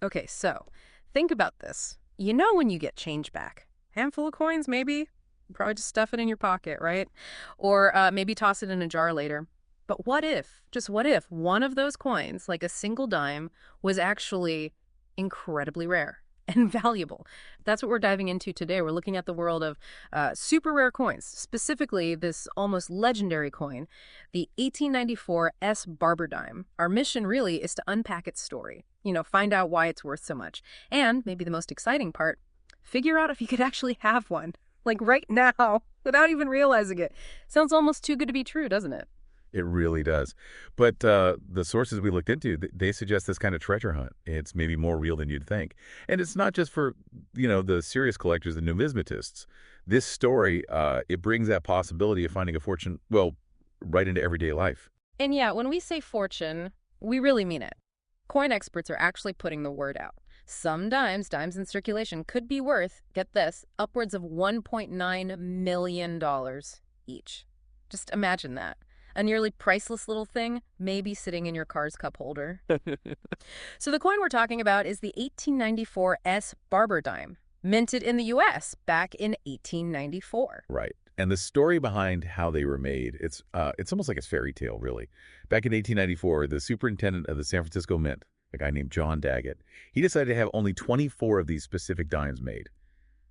Okay, so think about this. You know when you get change back? Handful of coins, maybe? Probably just stuff it in your pocket, right? Or maybe toss it in a jar later. But what if, just what if, one of those coins, like a single dime, was actually incredibly rare and valuable? That's what we're diving into today. We're looking at the world of super rare coins, specifically this almost legendary coin, the 1894 S. Barber dime. Our mission really is to unpack its story, find out why it's worth so much. And maybe the most exciting part, figure out if you could actually have one, like right now, without even realizing it. Sounds almost too good to be true, doesn't it? It really does. But the sources we looked into, they suggest this kind of treasure hunt. It's maybe more real than you'd think. And it's not just for, the serious collectors, the numismatists. This story, it brings that possibility of finding a fortune, well, right into everyday life. And yeah, when we say fortune, we really mean it. Coin experts are actually putting the word out. Some dimes in circulation, could be worth, get this, upwards of $1.9 million each. Just imagine that. A nearly priceless little thing, maybe sitting in your car's cup holder. So the coin we're talking about is the 1894 S. Barber dime, minted in the U.S. back in 1894. Right. And the story behind how they were made, it's almost like a fairy tale, really. Back in 1894, the superintendent of the San Francisco Mint, a guy named John Daggett, he decided to have only 24 of these specific dimes made.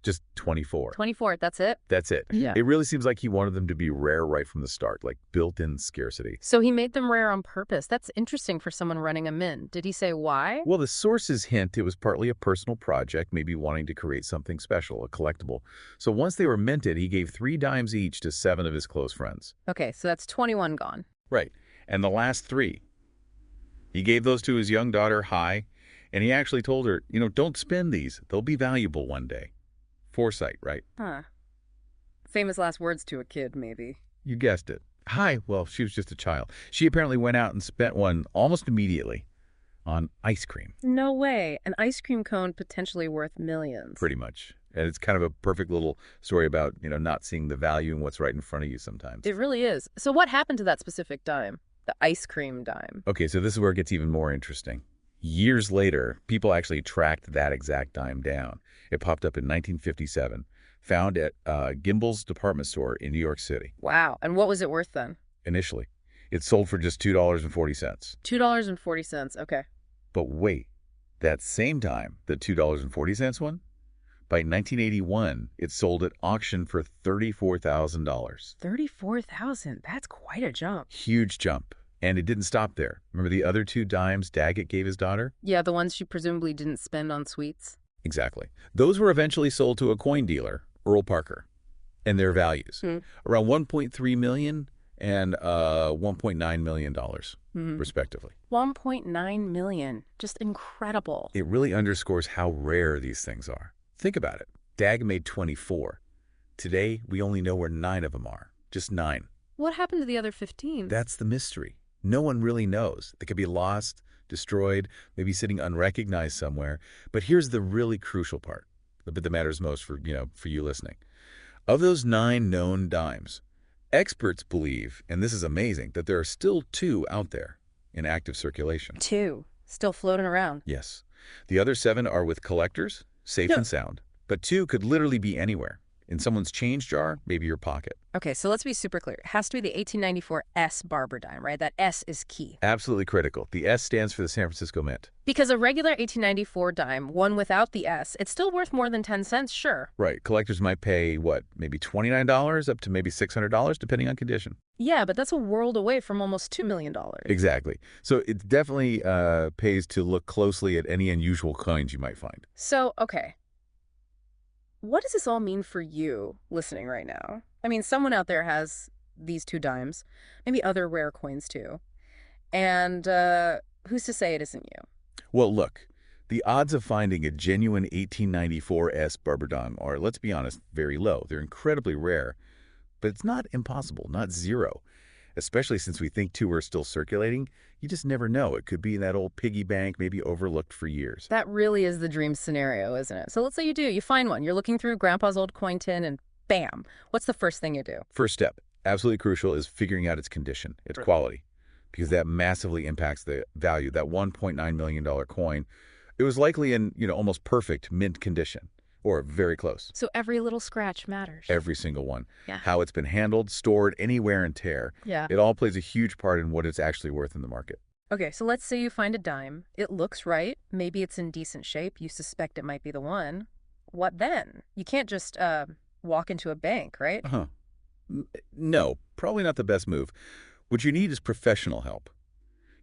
Just 24. 24, that's it? That's it. Yeah. It really seems like he wanted them to be rare right from the start, like built-in scarcity. So he made them rare on purpose. That's interesting for someone running a mint. Did he say why? Well, the sources hint it was partly a personal project, maybe wanting to create something special, a collectible. So once they were minted, he gave 3 dimes each to 7 of his close friends. Okay, so that's 21 gone. Right. And the last 3, he gave those to his young daughter, Hai, and he actually told her, don't spend these. They'll be valuable one day. Foresight, right? Huh. Famous last words to a kid, maybe. You guessed it. Hai, well, she was just a child. She apparently went out and spent one almost immediately on ice cream. No way. An ice cream cone potentially worth millions. Pretty much. And it's kind of a perfect little story about, not seeing the value in what's right in front of you sometimes. It really is. So what happened to that specific dime? The ice cream dime. Okay, so this is where it gets even more interesting. Years later, people actually tracked that exact dime down. It popped up in 1957, found at Gimbel's department store in New York City. Wow. And what was it worth then? Initially, it sold for just $2.40. $2.40. Okay. But wait, that same dime, the $2.40 one, by 1981, it sold at auction for $34,000. 34,000. That's quite a jump. Huge jump. And it didn't stop there. Remember the other 2 dimes Daggett gave his daughter? Yeah, the ones she presumably didn't spend on sweets. Exactly. Those were eventually sold to a coin dealer, Earl Parker, and their values, around $1.3 million and $1.9 million, respectively. 1.9 million. Just incredible. It really underscores how rare these things are. Think about it. Dag made 24. Today, we only know where 9 of them are. Just 9. What happened to the other 15? That's the mystery. No one really knows. They could be lost, destroyed, maybe sitting unrecognized somewhere. But here's the really crucial part, the bit that matters most for you listening. Of those 9 known dimes, experts believe, and this is amazing, that there are still 2 out there in active circulation. 2. Still floating around. Yes. The other 7 are with collectors, safe and sound. But 2 could literally be anywhere. In someone's change jar, maybe your pocket. Okay, so let's be super clear. It has to be the 1894 S. Barber dime, right? That S is key. Absolutely critical. The S stands for the San Francisco Mint. Because a regular 1894 dime, one without the S, it's still worth more than 10 cents, sure. Right. Collectors might pay, maybe $29 up to maybe $600, depending on condition. Yeah, but that's a world away from almost $2 million. Exactly. So it definitely pays to look closely at any unusual coins you might find. So, okay. What does this all mean for you listening right now? I mean, someone out there has these 2 dimes, maybe other rare coins too. And who's to say it isn't you? Well, look, the odds of finding a genuine 1894 S Barber dime are, let's be honest, very low. They're incredibly rare, but it's not impossible, not zero. Especially since we think 2 are still circulating, you just never know. It could be in that old piggy bank, maybe overlooked for years. That really is the dream scenario, isn't it? So let's say you do. You find one. You're looking through Grandpa's old coin tin and bam. What's the first thing you do? First step, absolutely crucial, is figuring out its condition, its quality, because that massively impacts the value. That $1.9 million coin, It was likely in, almost perfect mint condition, or very close. So every little scratch matters. Every single one. Yeah. How it's been handled, stored, any wear and tear. Yeah. It all plays a huge part in what it's actually worth in the market. Okay, so let's say you find a dime. It looks right. Maybe it's in decent shape. You suspect it might be the one. What then? You can't just walk into a bank, right? Uh-huh. No, probably not the best move. What you need is professional help.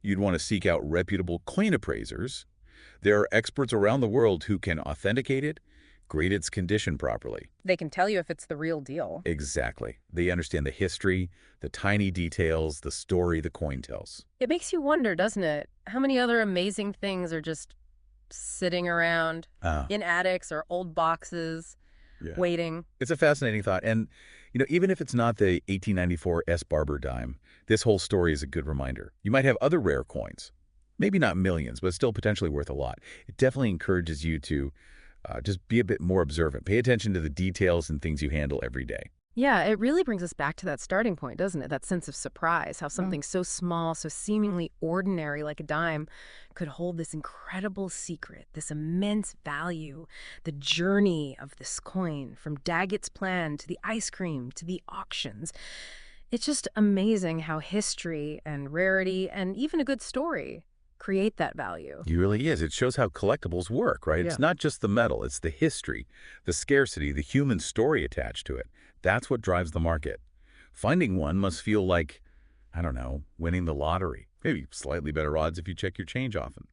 You'd want to seek out reputable coin appraisers. There are experts around the world who can authenticate it, grade its condition properly. They can tell you if it's the real deal. Exactly. They understand the history, the tiny details, the story the coin tells. It makes you wonder, doesn't it? How many other amazing things are just sitting around Ah, in attics or old boxes, yeah. waiting? It's a fascinating thought. And, even if it's not the 1894 S. Barber dime, this whole story is a good reminder. You might have other rare coins. Maybe not millions, but still potentially worth a lot. It definitely encourages you to just be a bit more observant. Pay attention to the details and things you handle every day. Yeah, it really brings us back to that starting point, doesn't it? That sense of surprise, how something so small, so seemingly ordinary like a dime could hold this incredible secret, this immense value. The journey of this coin, from Daggett's plan to the ice cream to the auctions. It's just amazing how history and rarity and even a good story create that value. It really is. It shows how collectibles work, right? Yeah. It's not just the metal, it's the history, the scarcity, the human story attached to it. That's what drives the market. Finding one must feel like, I don't know, winning the lottery. Maybe slightly better odds if you check your change often.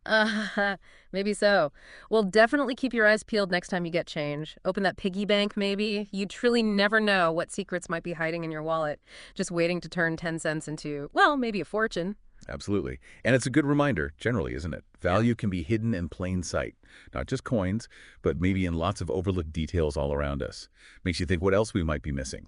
Maybe so. Well, definitely keep your eyes peeled next time you get change. Open that piggy bank, maybe. You truly never know what secrets might be hiding in your wallet, just waiting to turn 10 cents into, well, maybe a fortune. Absolutely. And it's a good reminder, generally, isn't it? Value can be hidden in plain sight. Not just coins, but maybe in lots of overlooked details all around us. Makes you think what else we might be missing.